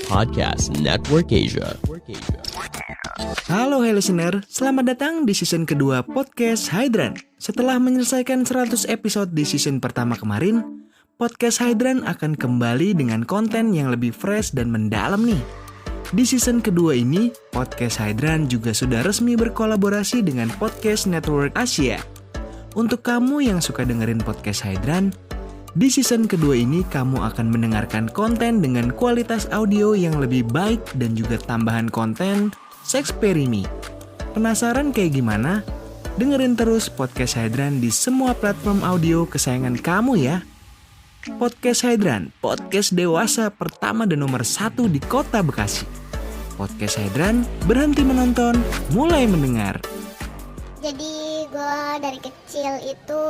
Podcast Network Asia. Halo listener, selamat datang di season kedua Podcast Hydran. Setelah menyelesaikan 100 episode di season pertama kemarin, Podcast Hydran akan kembali dengan konten yang lebih fresh dan mendalam nih. Di season kedua ini, Podcast Hydran juga sudah resmi berkolaborasi dengan Podcast Network Asia. Untuk kamu yang suka dengerin Podcast Hydran, di season kedua ini kamu akan mendengarkan konten dengan kualitas audio yang lebih baik dan juga tambahan konten Sexperimi. Penasaran kayak gimana? Dengerin terus Podcast Hydran di semua platform audio kesayangan kamu ya. Podcast Hydran, podcast dewasa pertama dan nomor 1 di kota Bekasi. Podcast Hydran, berhenti menonton, mulai mendengar. Jadi gue dari kecil itu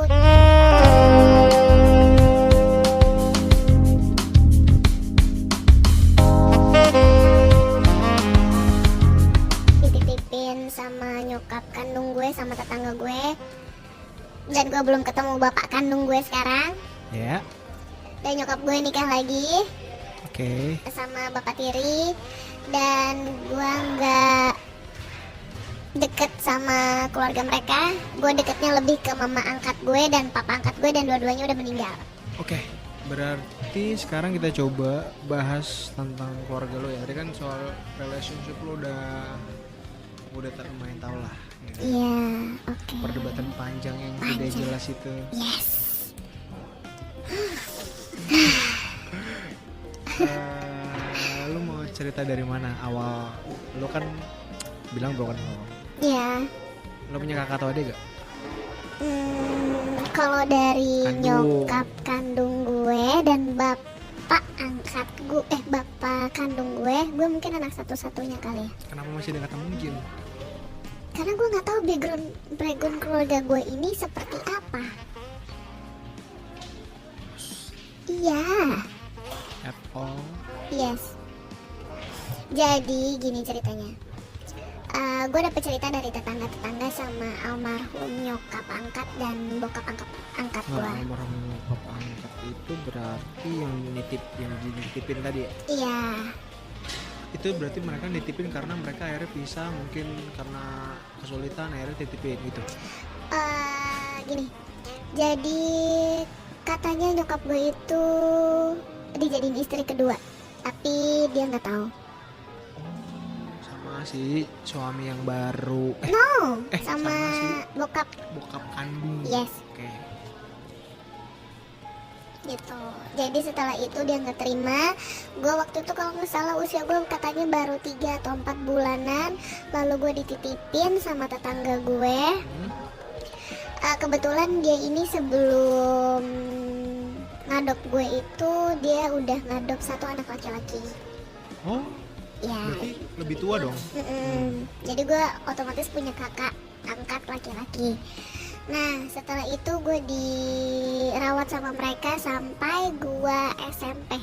dititipin sama nyokap kandung gue sama tetangga gue. Dan gue belum ketemu bapak kandung gue sekarang. Ya, Dan nyokap gue nikah lagi oke. sama bapak tiri. Dan gue nggak deket sama keluarga mereka. Gue deketnya lebih ke mama angkat gue dan papa angkat gue, dan dua-duanya udah meninggal. Oke, berarti sekarang kita coba bahas tentang keluarga lo ya. Tadi kan soal relationship lo udah lumayan tau lah. Ya. Iya, oke. Perdebatan panjang yang tidak Panjang. jelas itu. Yes. Lo mau cerita dari mana? Awal lo kan bilang broken home. Iya. Lo punya kakak atau adik gak? Kalau dari Kandung. nyokap kandung gue dan bapak angkat gue, bapak kandung gue mungkin anak satu-satunya kali ya. Kenapa masih ada kata mungkin? Karena gue nggak tahu background keluarga gue ini seperti apa. Iya. At all? Yes. Jadi gini ceritanya. Gue dapet cerita dari tetangga-tetangga sama almarhum nyokap angkat dan bokap angkat gue. Nah, almarhum bapak angkat itu berarti yang dititipin tadi ya? Iya. Itu berarti mereka nitipin karena mereka akhirnya pisah, mungkin karena kesulitan akhirnya titipin gitu. Gini. Jadi katanya nyokap gue itu dijadiin istri kedua, tapi dia nggak tahu. Sama si suami yang baru. No, sama si bokap. bokap kandung. Yes. Oke. Gitu. Jadi setelah itu dia nggak terima. Gue waktu itu kalau nggak salah usia gue katanya baru 3 atau 4 bulanan. Lalu gue dititipin sama tetangga gue. Kebetulan dia ini sebelum ngadop gue itu dia udah ngadop 1 anak laki-laki. Oh, Ya. berarti lebih tua dong. Jadi gue otomatis punya kakak angkat laki-laki. Nah setelah itu gue dirawat sama mereka sampai gue SMP.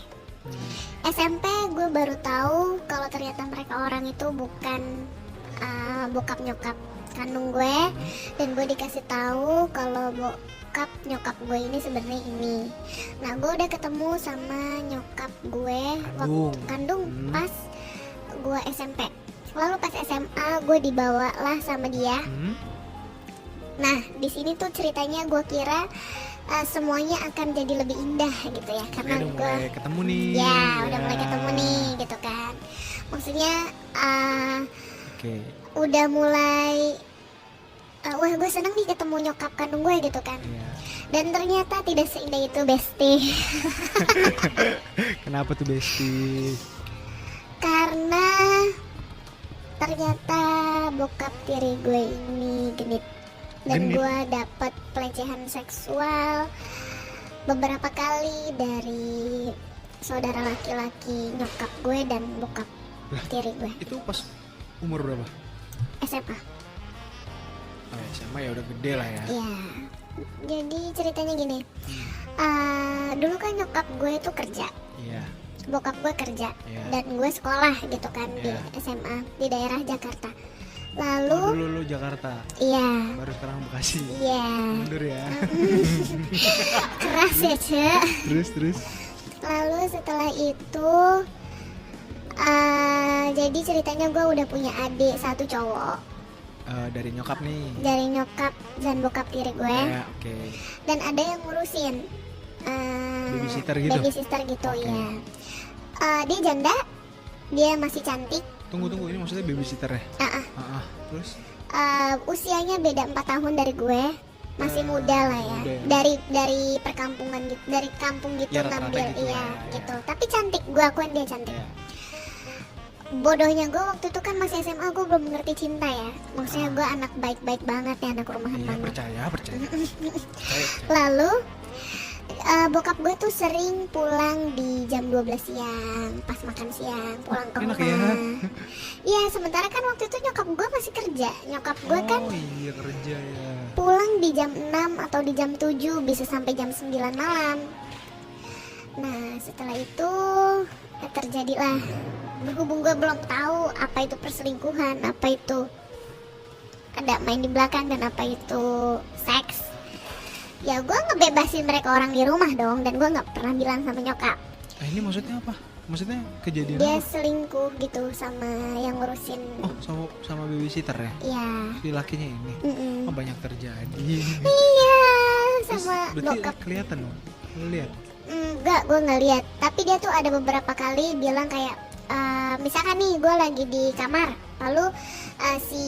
SMP gue baru tahu kalau ternyata mereka orang itu bukan bokap nyokap kandung gue. Dan gue dikasih tahu kalau bokap nyokap gue ini sebenarnya ini. Nah gue udah ketemu sama nyokap gue waktu kandung pas gue SMP. Lalu pas SMA gue dibawa lah sama dia. Nah di sini tuh ceritanya gue kira semuanya akan jadi lebih indah gitu ya, karena Udah gue mulai ketemu nih. ya udah mulai ketemu nih gitu kan. Maksudnya Oke. udah mulai wah gue seneng nih ketemu nyokap kandung gue gitu kan. Iya. Dan ternyata tidak seindah itu bestie. Kenapa tuh Besti? Karena ternyata bokap tiri gue ini genit. Dan Genit? gue dapet pelecehan seksual beberapa kali dari saudara laki-laki nyokap gue dan bokap tiri gue. Itu pas umur berapa? SMA. Oh, SMA ya udah gede lah ya. Iya. Jadi ceritanya gini. Dulu kan nyokap gue itu kerja, Iya. bokap gue kerja, Iya. dan gue sekolah gitu kan Iya. di SMA di daerah Jakarta. Oh, Lalu dulu lu Jakarta, iya, baru sekarang Bekasi. iya, Mundur ya. keras ya Cek. Terus. Lalu setelah itu Jadi ceritanya gue udah punya adik satu cowok Dari nyokap nih. dari nyokap dan bokap tiri gue, Ya, oke. dan ada yang ngurusin Babysitter gitu? babysitter gitu. Oke. Ya. Dia janda, dia masih cantik. Tunggu, ini maksudnya babysitter ya? Terus? Usianya beda 4 tahun dari gue, masih muda lah ya. Muda ya. Dari perkampungan gitu, dari kampung gitu, Ya, rata-rata ngambil gitu iya lah, ya. gitu. Tapi cantik, gue akuin dia cantik. Ya. Bodohnya gue waktu itu kan masih SMA, gue belum ngerti cinta ya. Maksudnya gue anak baik-baik banget ya, anak rumahan Iya, banget. percaya. Lalu bokap gue tuh sering pulang di jam 12 siang, pas makan siang, pulang ke Enak rumah. ya. Iya, sementara kan waktu itu nyokap gue masih kerja. Nyokap gue kan Oh iya, kerja ya. pulang di jam 6 atau di jam 7, bisa sampai jam 9 malam. Nah, setelah itu terjadilah, berhubung gue belum tahu apa itu perselingkuhan, apa itu ada main di belakang, dan apa itu seks. Ya gue ngebebasin mereka orang di rumah dong, dan gue nggak pernah bilang sama nyokap. Ini maksudnya apa? Maksudnya kejadian Dia apa? selingkuh gitu sama yang ngurusin. Oh, sama babysitter ya? Ya. Si lakinya ini. Mm-mm. Oh, banyak terjadi. Iya, Terus sama berarti bokap. kelihatan dong. Lu lihat. Enggak, gue nggak lihat. Tapi dia tuh ada beberapa kali bilang kayak, misalkan nih gue lagi di kamar, lalu si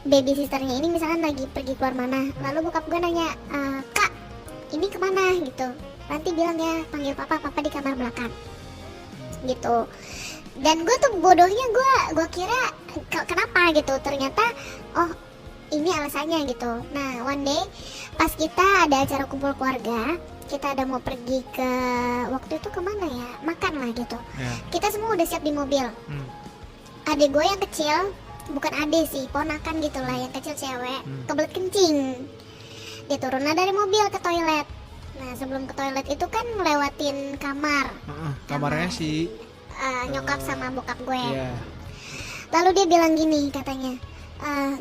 babysitternya ini misalkan lagi pergi keluar mana, lalu bokap gue nanya, kak, ini kemana gitu. Nanti bilang ya, panggil papa di kamar belakang, gitu. Dan gue tuh bodohnya, gue kira kenapa gitu. Ternyata oh ini alasannya gitu. Nah, one day pas kita ada acara kumpul keluarga, kita ada mau pergi ke, waktu itu kemana ya, makan lah gitu. Ya. Kita semua udah siap di mobil. Adik gue yang kecil, bukan adik sih, ponakan gitu lah, yang kecil cewek, kebelet kencing. Dia turun lah dari mobil ke toilet. Nah, sebelum ke toilet itu kan ngelewatin kamar Kamarnya si nyokap sama bokap gue. Iya. Lalu dia bilang gini katanya,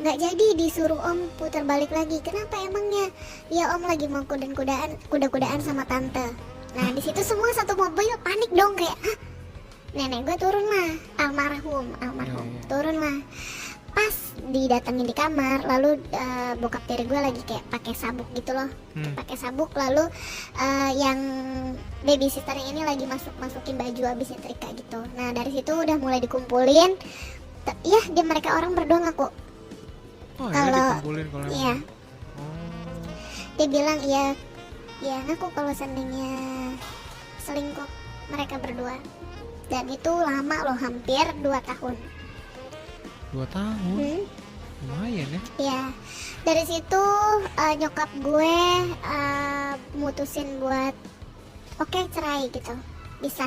nggak jadi, disuruh om putar balik lagi. Kenapa emangnya? Ya om lagi mau kuda-kudaan sama tante. Nah di situ semua satu mobil panik dong, kayak hah? Nenek gue turun lah, almarhum turun lah. Pas didatengin di kamar, lalu bokap tiri gue lagi kayak pakai sabuk gitu loh, pakai sabuk. Lalu yang babysitternya ini lagi masukin baju habis nyetrika gitu. Nah dari situ udah mulai dikumpulin. Ya dia mereka orang berdua ngaku. Oh, Kalau- dikumpulin kalau Iya, emang. Oh. dia bilang iya, ya ngaku kalau seandainya selingkuh mereka berdua. Dan itu lama loh, hampir 2 tahun. 2 tahun. Lumayan ya. Ya, dari situ nyokap gue mutusin buat oke, cerai gitu, bisa.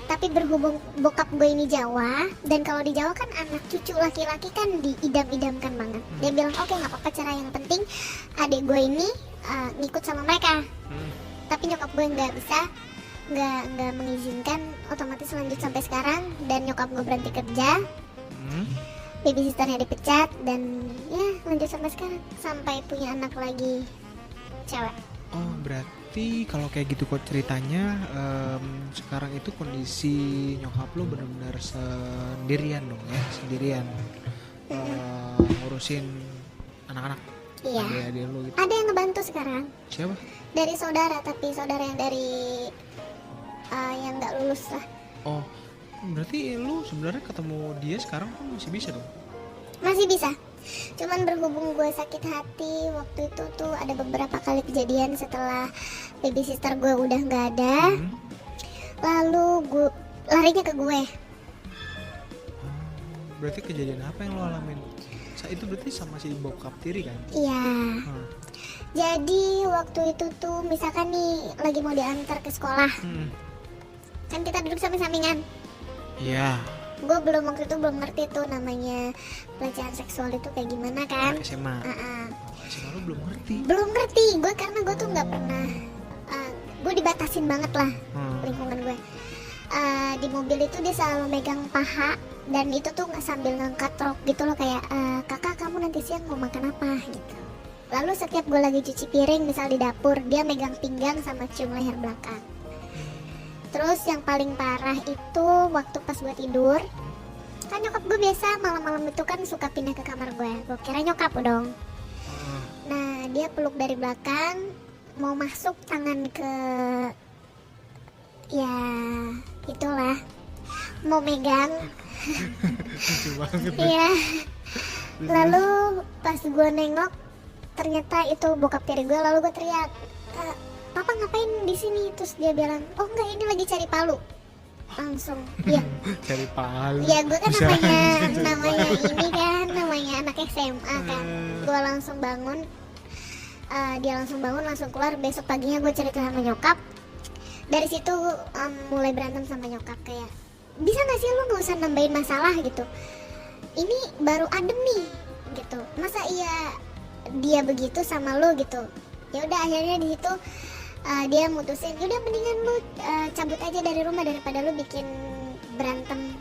Tapi berhubung bokap gue ini Jawa, dan kalau di Jawa kan anak cucu laki-laki kan diidam-idamkan banget. Dia bilang oke, nggak apa-apa cerai, yang penting adik gue ini ngikut sama mereka. Tapi nyokap gue nggak bisa, nggak mengizinkan, otomatis lanjut sampai sekarang. Dan nyokap gue berhenti kerja, babysitternya dipecat, dan ya lanjut sampai sekarang, sampai punya anak lagi cewek. Oh, berarti kalau kayak gitu kok ceritanya, sekarang itu kondisi nyokap lo benar-benar sendirian dong ya, sendirian ngurusin anak-anak. Iya. Adik-adik lo gitu. Ada yang ngebantu sekarang Siapa? dari saudara, tapi saudara yang dari yang nggak lulus lah. Oh, berarti lu sebenarnya ketemu dia sekarang pun masih bisa dong? Masih bisa. Cuman berhubung gue sakit hati waktu itu tuh, ada beberapa kali kejadian setelah babysitter gue udah nggak ada, lalu gue larinya ke gue. Berarti kejadian apa yang lo alamin? Itu berarti sama si bokap tiri kan? Iya. Jadi waktu itu tuh misalkan nih lagi mau diantar ke sekolah, kan kita duduk samping-sampingan. Iya. Gue waktu itu belum ngerti tuh namanya pelecehan seksual itu kayak gimana kan. SMA. SMA lo belum ngerti? Belum ngerti gue, karena gue tuh nggak pernah, gue dibatasin banget lah lingkungan gue. Di mobil itu dia selalu megang paha, dan itu tuh nggak sambil ngangkat rok gitu loh, kayak kakak kamu nanti siang mau makan apa gitu. Lalu setiap gue lagi cuci piring misal di dapur, dia megang pinggang sama cium leher belakang. Terus yang paling parah itu waktu pas gue tidur, kan nyokap gue biasa malam-malam itu kan suka pindah ke kamar gue kira nyokap dong. Nah dia peluk dari belakang, mau masuk tangan ke, ya itulah, mau megang. Lucu banget. Iya. Lalu pas gue nengok, ternyata itu bokap tiri gue. Lalu gue teriak, "Papa ngapain di sini?" Terus dia bilang, "Oh enggak, ini lagi cari palu." Langsung, ya. Cari palu. Ya gue kan Bisa namanya ini kan, namanya anak SMA kan. Gue langsung bangun, dia langsung bangun, langsung keluar. Besok paginya gue cerita sama nyokap. Dari situ mulai berantem sama nyokap, kayak, bisa nggak sih lu nggak usah nambahin masalah gitu. Ini baru adem nih, gitu. Masa iya dia begitu sama lu gitu. Ya udah akhirnya di situ dia mutusin, udah mendingan lu cabut aja dari rumah daripada lu bikin berantem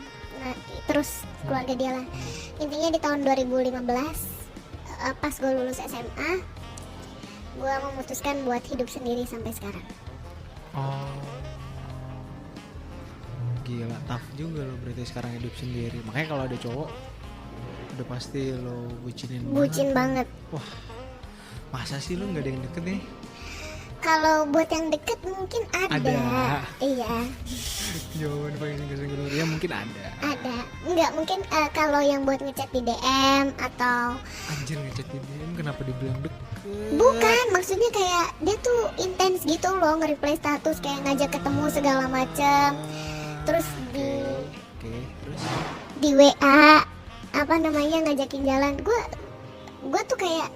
terus keluarga dia lah. Intinya di tahun 2015 pas gue lulus SMA, gue memutuskan buat hidup sendiri sampai sekarang. Oh, gila, tough juga lo berarti sekarang hidup sendiri. Makanya kalau ada cowok udah pasti lo bucin banget. Wah, masa sih lo nggak ada yang deket nih? Kalau buat yang deket mungkin ada. Iya. Jawaban paling singkat ya mungkin ada. Enggak, mungkin kalau yang buat ngechat di DM atau Anjir, ngechat di DM kenapa dibilang deket? bukan, maksudnya kayak dia tuh intens gitu loh, nge-reply status kayak ngajak ketemu segala macam. Terus terus di WA apa namanya ngajakin jalan. Gue tuh kayak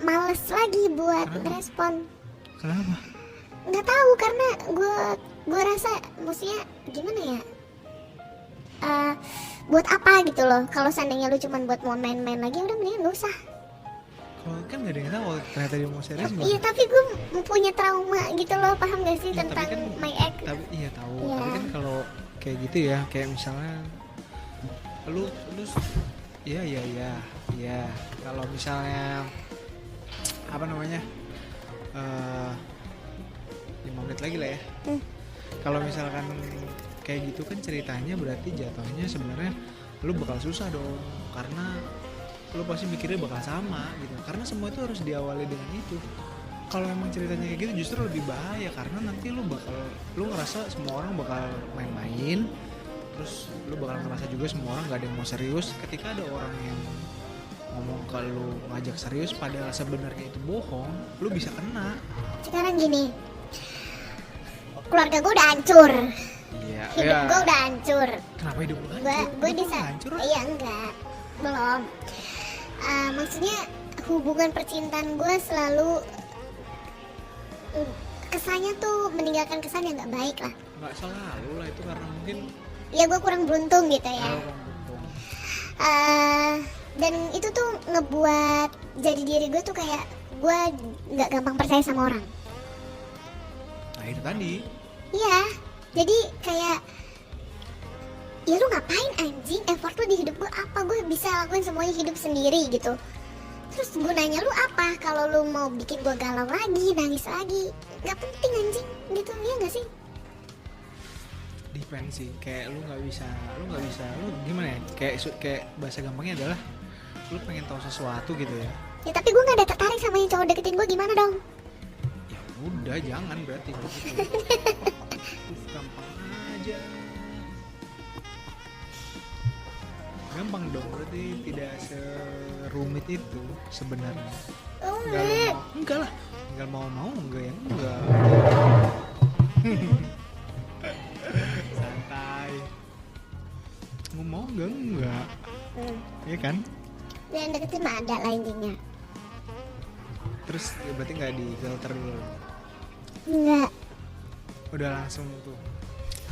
males lagi buat respon. kenapa? Nggak tahu, karena gue rasa maksudnya gimana ya, buat apa gitu loh. Kalau seandainya lu cuman buat mau main-main lagi, udah mendingan gak usah. Kalau kan gak ada yang tahu ternyata dia mau serius. Iya, tapi gue punya trauma gitu loh, paham gak sih Ya, tentang tapi kan, my ex. Tapi iya tahu. Iya. Tapi kan kalau kayak gitu ya, kayak misalnya lu iya kalau misalnya apa namanya 5 menit lagi lah ya. Kalau misalkan kayak gitu kan ceritanya berarti jatuhnya sebenarnya lu bakal susah dong, karena lu pasti mikirnya bakal sama gitu, karena semua itu harus diawali dengan itu. Kalau emang ceritanya kayak gitu justru lebih bahaya, karena nanti lu ngerasa semua orang bakal main-main, terus lu bakal ngerasa juga semua orang gak ada yang mau serius. Ketika ada orang yang ngomong ke lu ngajak serius padahal sebenarnya itu bohong, lu bisa kena. Sekarang gini, keluarga gue udah hancur, Iya. hidup gue udah hancur. Kenapa hidup lu hancur? Gue Hidup di lu saat hancur? iya enggak, belum. Maksudnya hubungan percintaan gue selalu kesannya tuh meninggalkan kesan yang nggak baik lah. Nggak selalu lah, itu karena mungkin Ya gue kurang beruntung gitu ya. orang beruntung. Dan itu tuh ngebuat jadi diri gue tuh kayak gue nggak gampang percaya sama orang. Nah itu tadi. Iya, jadi kayak ya lu ngapain anjing, effort lu di hidup gue apa, gue bisa lakuin semuanya hidup sendiri gitu. Terus gunanya lu apa kalau lu mau bikin gue galau lagi, nangis lagi, nggak penting anjing gitu, ya nggak sih? Depend sih, kayak lu nggak bisa lu gimana ya, kayak bahasa gampangnya adalah lu pengen tahu sesuatu gitu ya. Ya tapi gue nggak ada tertarik sama yang cowok deketin gue, gimana dong? Ya udah, jangan berarti gitu. Gampang aja. Gampang dong, berarti tidak serumit itu sebenarnya. Enggak lah, tinggal mau enggak ya enggak. Santai. Mau enggak. Iya kan? Yang deketin mah ada lah intinya. Terus ya berarti nggak di filter dulu. Enggak, Udah langsung tuh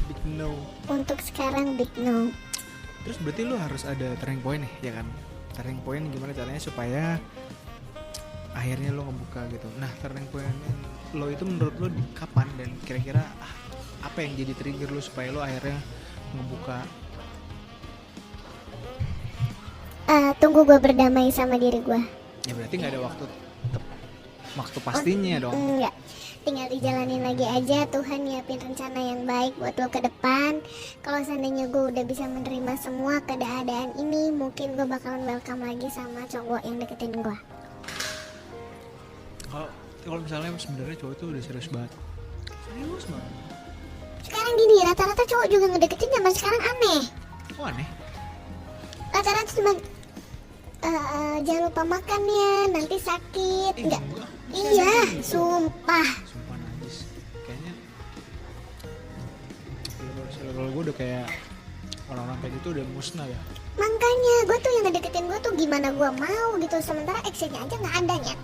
big no. untuk sekarang big no. Terus berarti lu harus ada turning point nih, ya kan? Turning point gimana caranya supaya akhirnya lu ngebuka gitu. Nah, turning point lo itu menurut lu kapan, dan kira-kira apa yang jadi trigger lu supaya lu akhirnya ngebuka? Tunggu gue berdamai sama diri gue. Ya berarti nggak ada waktu pastinya dong. Enggak. tinggal dijalanin lagi aja. Tuhan nyiapin rencana yang baik buat lo ke depan. Kalau seandainya gue udah bisa menerima semua keadaan ini, mungkin gue bakalan welcome lagi sama cowok yang deketin gue. Kalau misalnya sebenarnya cowok tuh udah serius banget. Serius banget. Sekarang gini, rata-rata cowok juga ngedeketin zaman sekarang aneh. Oh aneh? Rata-rata cuma jangan lupa makan ya, nanti sakit. Enggak. Iya, sumpah. Sumpah najis. Kayaknya kalau gue udah kayak orang-orang kayak gitu udah musnah ya. Makanya gue tuh yang ngedeketin gue tuh gimana gue mau gitu. Sementara actionnya aja gak ada ya.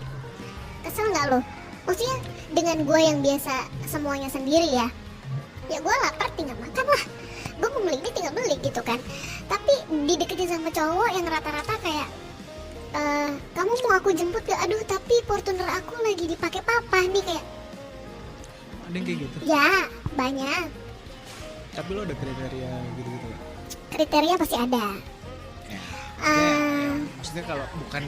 Kesel gak lo? Maksudnya dengan gue yang biasa semuanya sendiri ya, ya gue lapar tinggal makan lah, gue mau beli ini tinggal beli gitu kan. Tapi dideketin sama cowok yang rata-rata kayak kamu mau aku jemput gak? Aduh tapi Fortuner aku lagi dipakai papa nih, kayak Ada yang kayak gitu? ya banyak. Tapi lo ada kriteria gitu-gitu gak? Kriteria pasti ada. Ya. Maksudnya kalau bukan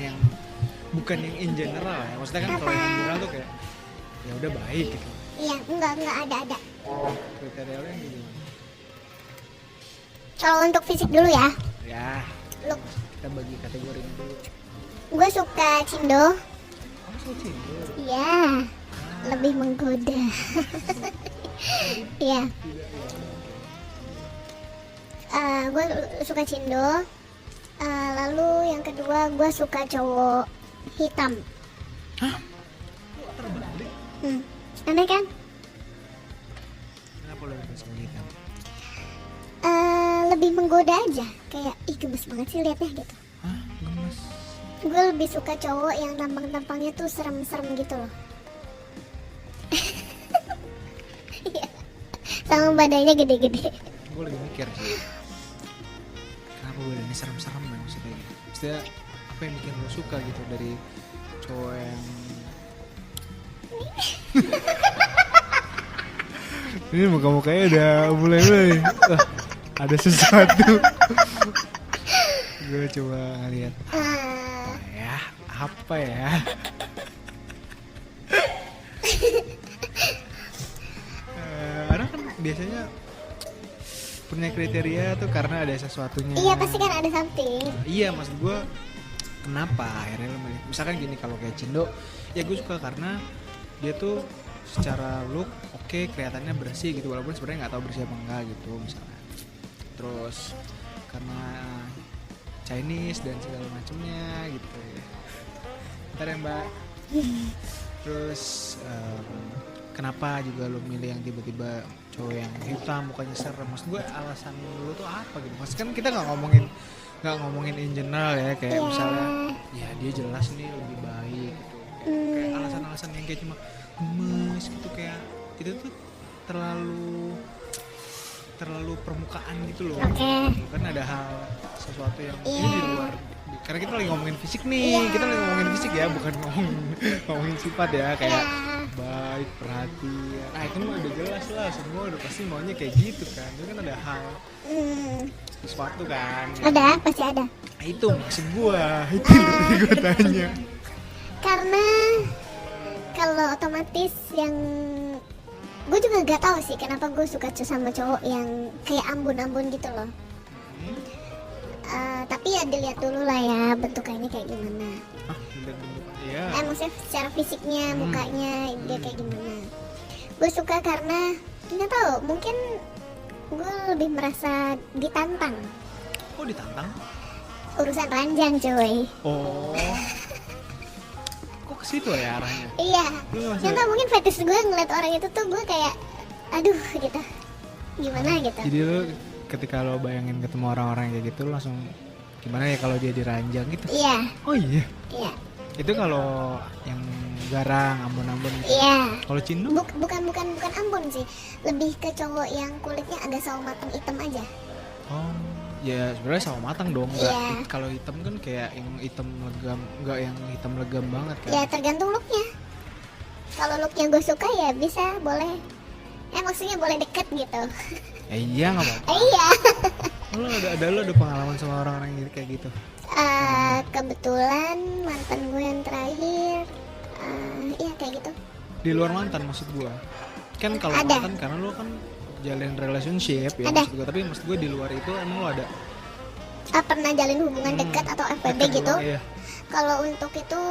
yang in general ya. Maksudnya kan kalau yang in general tuh kayak ya udah baik gitu. Iya, enggak ada. Kriteria lo yang gimana? Kalau untuk fisik dulu ya, Ya, look, kita bagi kategorinya dulu. gue suka Cindo. Oh, saya cinta. Iya, lebih menggoda. Iya. Gue suka Cindo. Lalu yang kedua gue suka cowok hitam. Hah? Kok terbalik? Aneh kan? Kenapa lo lebih suka hitam? Lebih menggoda aja. Kayak ih gemes banget sih liatnya gitu. Hah? Gemes? Gue lebih suka cowok yang tampang-tampangnya tuh serem-serem gitu loh. Iya. Sama badannya gede-gede. Gue lagi mikir sih. Kenapa gue ini serem-serem ya maksudnya? Maksudnya apa yang bikin lo suka gitu dari cowok yang ini muka-mukanya udah mulai ada sesuatu. Gue coba ngeliat apa ya orang kan biasanya punya kriteria tuh karena ada sesuatunya. Iya pasti kan ada something. Iya maksud gue kenapa akhirnya lo milih misalkan gini, kalau kayak Cindo ya gue suka karena dia tuh secara look oke, kelihatannya bersih gitu walaupun sebenarnya nggak tahu bersih apa enggak gitu misalnya. Terus karena Chinese dan segala macamnya gitu ya. Ntar ya mbak. Terus kenapa juga lo milih yang tiba-tiba cowok yang hitam mukanya serem? Maksud gue alasan lo tuh apa gitu? Maksud kan kita nggak ngomongin in general ya, kayak misalnya ya dia jelas nih lebih baik gitu. Kayak alasan-alasan yang kayak cuma gemes gitu, kayak itu tuh terlalu permukaan gitu loh. Kan ada hal sesuatu yang ini di luar. Karena kita lagi ngomongin fisik nih, kita lagi ngomongin fisik ya, bukan ngomongin sifat ya, kayak baik, perhatian. Nah itu mah udah jelas lah, semua udah pasti maunya kayak gitu kan. Itu kan ada hal sesuatu kan. Ada, pasti ada. Nah, itu maksud gua, itu yang tadi gua tanya. Karena kalau otomatis yang gue juga gak tahu sih kenapa gue suka sama cowok yang kayak ambun-ambun gitu loh. Tapi ya dilihat dulu lah ya bentukannya kayak gimana. Iya. Maksudnya secara fisiknya, mukanya dia kayak gimana. Gue suka karena nggak tahu, mungkin gue lebih merasa ditantang. Kok ditantang? Urusan ranjang cuy. Oh. Kok ke situ ya arahnya? Iya. Nggak tahu, mungkin fetish gue ngeliat orang itu tuh gue kayak aduh gitu. Gimana gitu. Jadi lu ketika lo bayangin ketemu orang-orang kayak gitu lo langsung gimana ya kalau dia diranjang gitu? Iya. Oh iya. Iya. Itu kalau yang garang, ambon-ambon gitu. Iya. Kalau Cindo? Bukan ambon sih. Lebih ke cowok yang kulitnya agak sawo matang hitam aja. Oh, ya sebenarnya sama matang dong. Enggak. Iya. Kalau hitam kan kayak yang hitam legam, enggak yang hitam legam banget kan. Ya tergantung looknya. Kalau looknya gue suka ya bisa, boleh. Maksudnya boleh deket gitu. Ya iya nggak apa-apa. Iya. Lo ada pengalaman sama orang-orang yang kayak gitu? Kebetulan mantan gue yang terakhir, iya kayak gitu. Di luar mantan maksud gua. Kan kalau Ada. mantan karena lu kan jalin relationship ya Ada. maksud gua, tapi maksud gua di luar itu emang lu ada Pernah jalin hubungan dekat atau FWB dekat gitu? doang, iya. Kalau untuk itu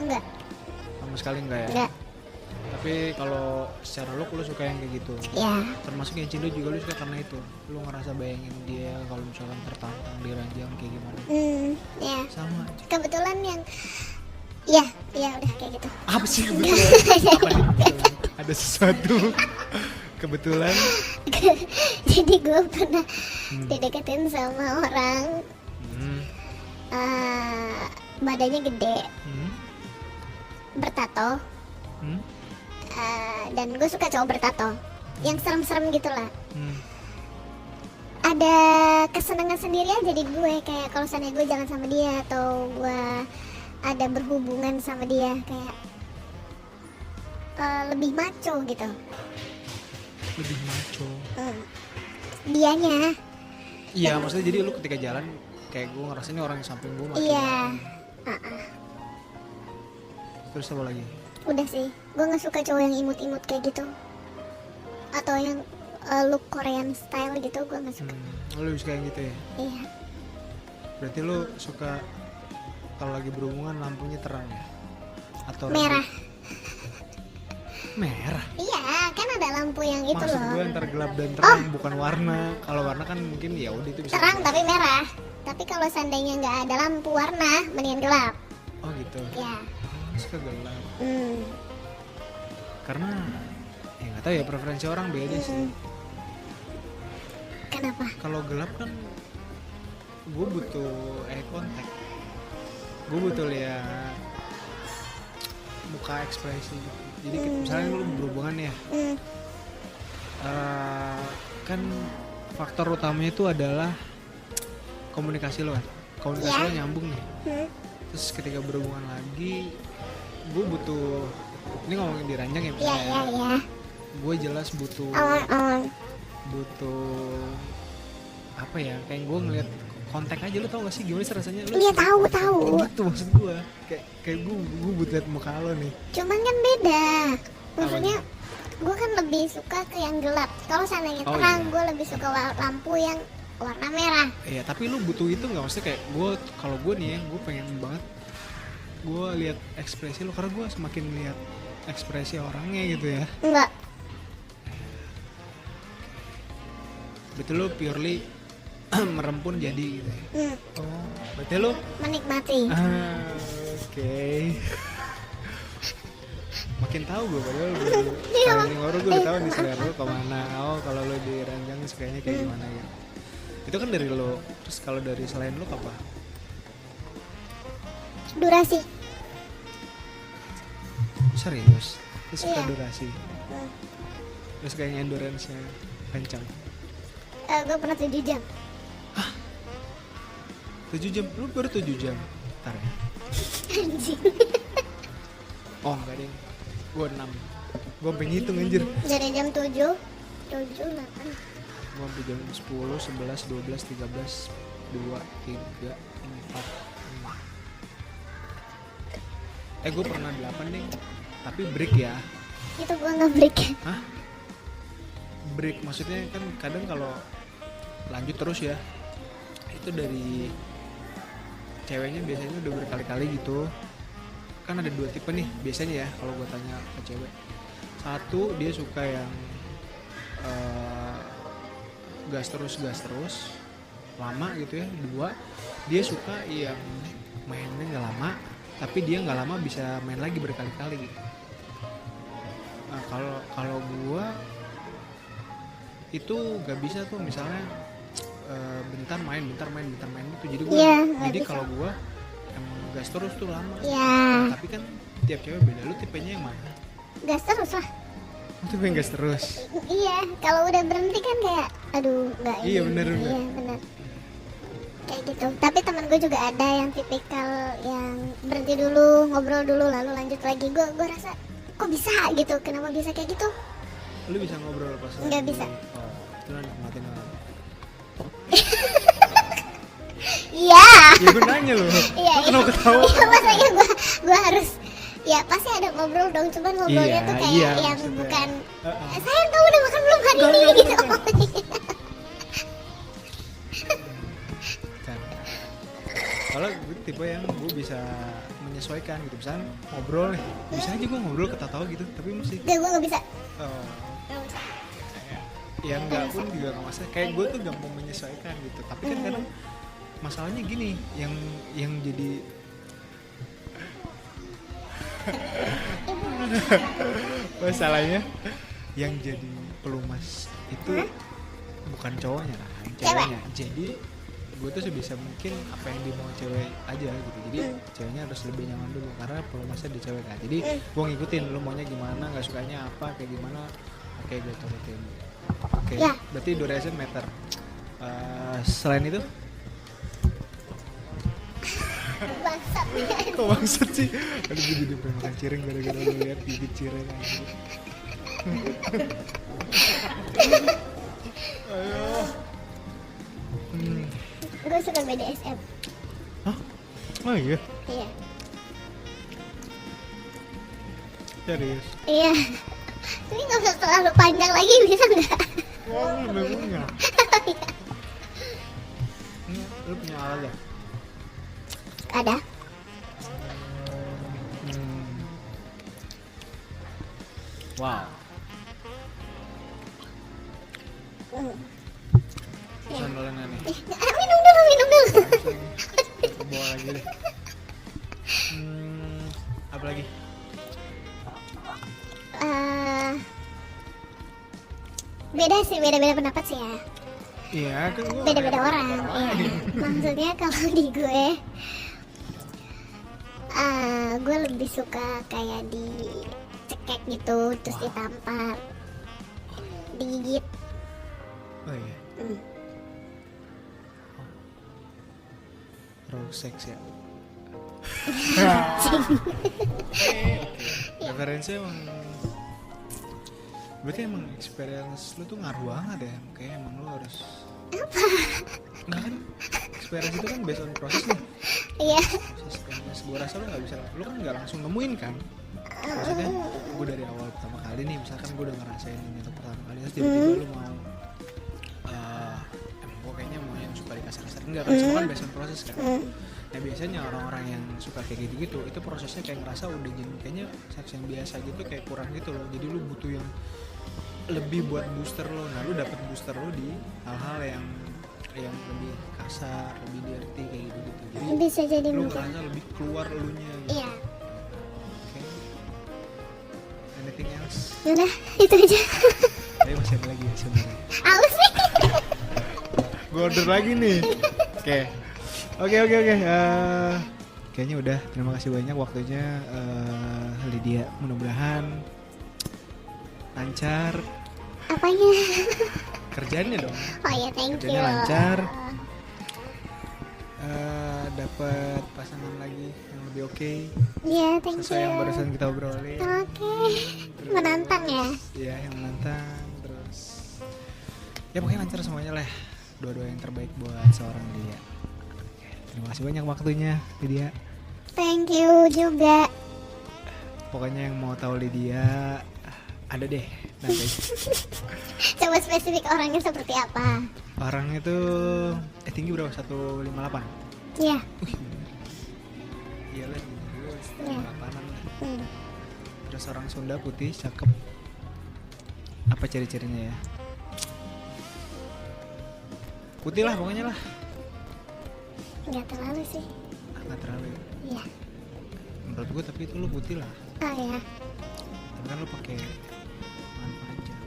enggak. Sama sekali enggak ya. Enggak. Tapi kalau secara lu suka yang kayak gitu. Ya. Termasuk yang cinta juga lu suka karena itu. Lu ngerasa bayangin dia kalau misalkan tertantang di ranjang kayak gimana. Ya. Sama. Kebetulan yang ya udah kayak gitu. Apa sih kebetulan? Apa nih kebetulan? Ada sesuatu kebetulan. Jadi gue pernah dideketin sama orang Hmm. badannya gede, Hmm. bertato, Hmm. dan gue suka cowok bertato yang serem-serem gitu lah. Hmm. Ada kesenangan sendiri aja di gue, kayak kalau misalnya gue jalan sama dia atau gue ada berhubungan sama dia, kayak lebih maco gitu. Lebih maco. Dianya. Iya, maksudnya jadi lu ketika jalan kayak gue ngerasain ini orang yang samping gue makin. Iya. Terus apa lagi? Udah sih, gue nggak suka cowok yang imut-imut kayak gitu, atau yang look Korean style gitu, gue nggak suka. Lu suka yang gitu ya? Iya. Berarti lu suka kalau lagi berhubungan lampunya terang ya? Atau Merah. Merah? Iya, kan ada lampu yang itu Maksud loh. gue antara gelap dan terang, bukan warna. Kalau warna kan mungkin ya udah itu bisa. Terang tapi merah. Tapi kalau seandainya nggak ada lampu warna, mendingan gelap. Oh gitu. Ya. Suka gelap. Karena Ya nggak tahu ya, preferensi orang beda sih. Kenapa? Kalau gelap kan gue butuh eye contact. Gue butuh lihat muka ekspresi gitu. Jadi misalnya lu berhubungan ya, kan faktor utamanya itu adalah komunikasi lo kan. Komunikasi lo nyambung nih. Terus ketika berhubungan lagi, gue butuh, ini ngomongin di ranjang ya misalnya. Iya. Gue jelas butuh butuh apa ya, kayak gue ngeliat kontak aja. Lu tau gak sih gimana sih rasanya? Iya, tahu. Gitu maksud gue, kayak gue butuh liat muka lo nih. Cuman kan beda. Maksudnya gue kan lebih suka ke yang gelap. Kalau seandainya terang, gue lebih suka lampu yang warna merah. Iya, tapi lu butuh itu nggak? Maksudnya kayak gue, kalau gue nih ya, gue pengen banget gue lihat ekspresi lo, karena gue semakin lihat ekspresi orangnya gitu ya. Enggak. Berarti lu purely merempun jadi gitu ya. Oh, berarti lu Menikmati. oke. Makin tahu gue, padahal baru kali ini baru gue udah tahu di selera lu kemana. Oh, kalau lu di ranjang sukanya kayak gimana ya. Itu kan dari lo. Terus kalau dari selain lo apa? Durasi. Serius? Lu suka Iya. durasi? Lu suka yang endurance-nya kencang? Gue pernah 7 jam. 7 jam? Lu baru 7 jam? Ntar ya. Anjing. Oh enggak deh, gue 6. Gue pengen hitung anjir. Dari jam 7, 8. Gue sampai jam 10, 11, 12, 13, 2, 3, 4, 5. Gue pernah 8 deh, tapi break ya. Itu gue nggak break. Hah? Break maksudnya kan kadang kalau lanjut terus ya, itu dari ceweknya biasanya udah berkali-kali gitu. Kan ada 2 tipe nih biasanya ya kalau gue tanya ke cewek. Satu, dia suka yang gas terus lama gitu ya. 2, dia suka yang mainnya nggak lama, tapi dia nggak lama bisa main lagi berkali-kali gitu. Nah kalau gue itu nggak bisa tuh, misalnya bentar main gitu. Jadi gue jadi kalau gue emang gas terus tuh lama. Iya. Tapi kan tiap cewek beda. Lu tipenya yang mana? Gas terus lah. Lu tipe yang gas terus. Iya, kalau udah berhenti kan kayak aduh nggak ini. Iya, bener. Iya bener. Kayak gitu. Tapi teman gue juga ada yang tipikal yang berhenti dulu, ngobrol dulu lalu lanjut lagi. Gue rasa kok bisa gitu? Kenapa bisa kayak gitu? Lu bisa ngobrol pas Nggak bisa. Oh, itu lah nikmatin orang. Iya. Ya gue nanya loh. Iya. Lu kenapa ketawa? Iya, makanya gue harus Ya pasti ada ngobrol dong, cuman ngobrolnya tuh kayak yang maksudnya. bukan sayang kamu udah makan belum hari ini gitu. Kalau gue tipe yang gue bisa menyesuaikan gitu, misalnya ngobrol nih, bisa aja gue ngobrol ketawa gitu, tapi mesti Gak, gue gak bisa. Gak bisa. ya enggak pun juga nggak masalah, kayak gue tuh gampang menyesuaikan gitu, tapi kan kadang masalahnya gini, yang jadi masalahnya yang jadi pelumas itu bukan cowoknya kan, ceweknya. Jadi gue tuh sebisa mungkin apa yang dimau cewek aja gitu, jadi ceweknya harus lebih nyaman dulu karena pelumasnya di cewek kan. Jadi gue ngikutin lu maunya gimana, nggak sukanya apa, kayak gimana, oke gue turutin. Oke, Ya. berarti duration matter. Selain itu Bangsat. kok bangsat sih? Aduh gue jadi pengen makan cireng gara-gara lu lihat gigit cireng aja. Ayo. Gue suka BDSM. Hah? Oh iya? Iya. Serius? Iya. Ini gak usah terlalu panjang lagi, bisa gak? Wah, lu udah punya. Lu punya alat gak? Ada. Wow. Sandalannya nih. Minum dulu. Aku bawa lagi deh. Apa lagi? Beda pendapat sih ya. Iya kan gua Beda-beda orang. Iya. Maksudnya kalau di gue lebih suka kayak dicekek gitu, terus ditampar, digigit. Oh iya. Raw sex ya. Referensi emang. Berarti emang experience lu tuh ngaruh banget ya. Kayak emang lu harus. Apa? Enggak kan? Experience itu kan based on proses nih. Iya. Proses gue rasa lu nggak bisa. Lu kan nggak langsung nemuin kan. Maksudnya gue dari awal pertama kali nih, misalkan gue udah ngerasain ini untuk pertama kali, terus tiba-tiba lu mau emang gue kayaknya mau yang suka dikasar-kasar, enggak kan, semua kan based on proses kan. Nah biasanya orang-orang yang suka kayak gitu-gitu itu prosesnya kayak ngerasa udah jadi kayaknya seks yang biasa gitu kayak kurang gitu loh, jadi lu butuh yang lebih buat booster lo. Nah lu dapet booster lo di hal-hal yang lebih kasar, lebih dirty kayak gitu-gitu, jadi Bisa jadi lu mungkin. ngerasa lebih keluar elunya gitu. Iya. Okay. Anything else? Udah, itu aja. Tapi masih ada lagi ya sebenarnya. Aus nih. Gue order lagi nih. Oke. Kayaknya udah. Terima kasih banyak waktunya Lydia. Mudah-mudahan lancar Apanya? kerjaannya dong. Oh ya, thank you. Kerjanya lancar. Dapat pasangan lagi yang lebih oke. Iya, thank Sesuai yang you. barusan kita obrolin. Oke. Menantang ya. Iya, yang menantang. Terus ya pokoknya lancar semuanya lah. Dua-dua yang terbaik buat seorang Lydia. Terima kasih banyak waktunya Lydia. Thank you juga. Pokoknya yang mau tahu Lydia ada deh nanti. Coba spesifik orangnya seperti apa? Orangnya tuh tinggi berapa? 158. Iya. Iya lah, gue 158an lah. Terus orang Sunda, putih, cakep. Apa ciri-cirinya ya? Putih lah pokoknya lah. Nggak terlalu sih. Nggak terlalu ya. Iya. Menurut gue tapi itu lu putih lah. Oh ya. Tapi kan lu pakai lengan panjang.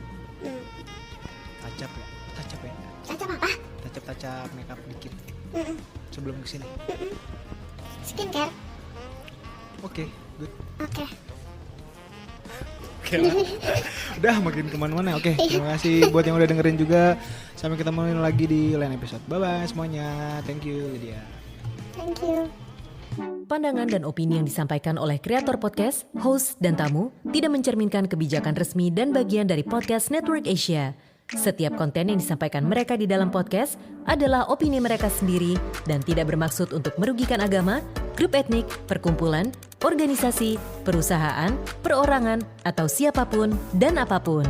Tacap ya? Cocok apa? Tacap makeup dikit sebelum kesini. Skincare. Oke, good. Oke. Oke lah. Udah makin kemana-mana. Oke, terima kasih buat yang udah dengerin juga. Sampai ketemu lagi di lain episode. Bye-bye semuanya. Thank you Lydia. Thank you. Pandangan dan opini yang disampaikan oleh kreator podcast, host, dan tamu tidak mencerminkan kebijakan resmi dan bagian dari Podcast Network Asia. Setiap konten yang disampaikan mereka di dalam podcast adalah opini mereka sendiri dan tidak bermaksud untuk merugikan agama, grup etnik, perkumpulan, organisasi, perusahaan, perorangan, atau siapapun dan apapun.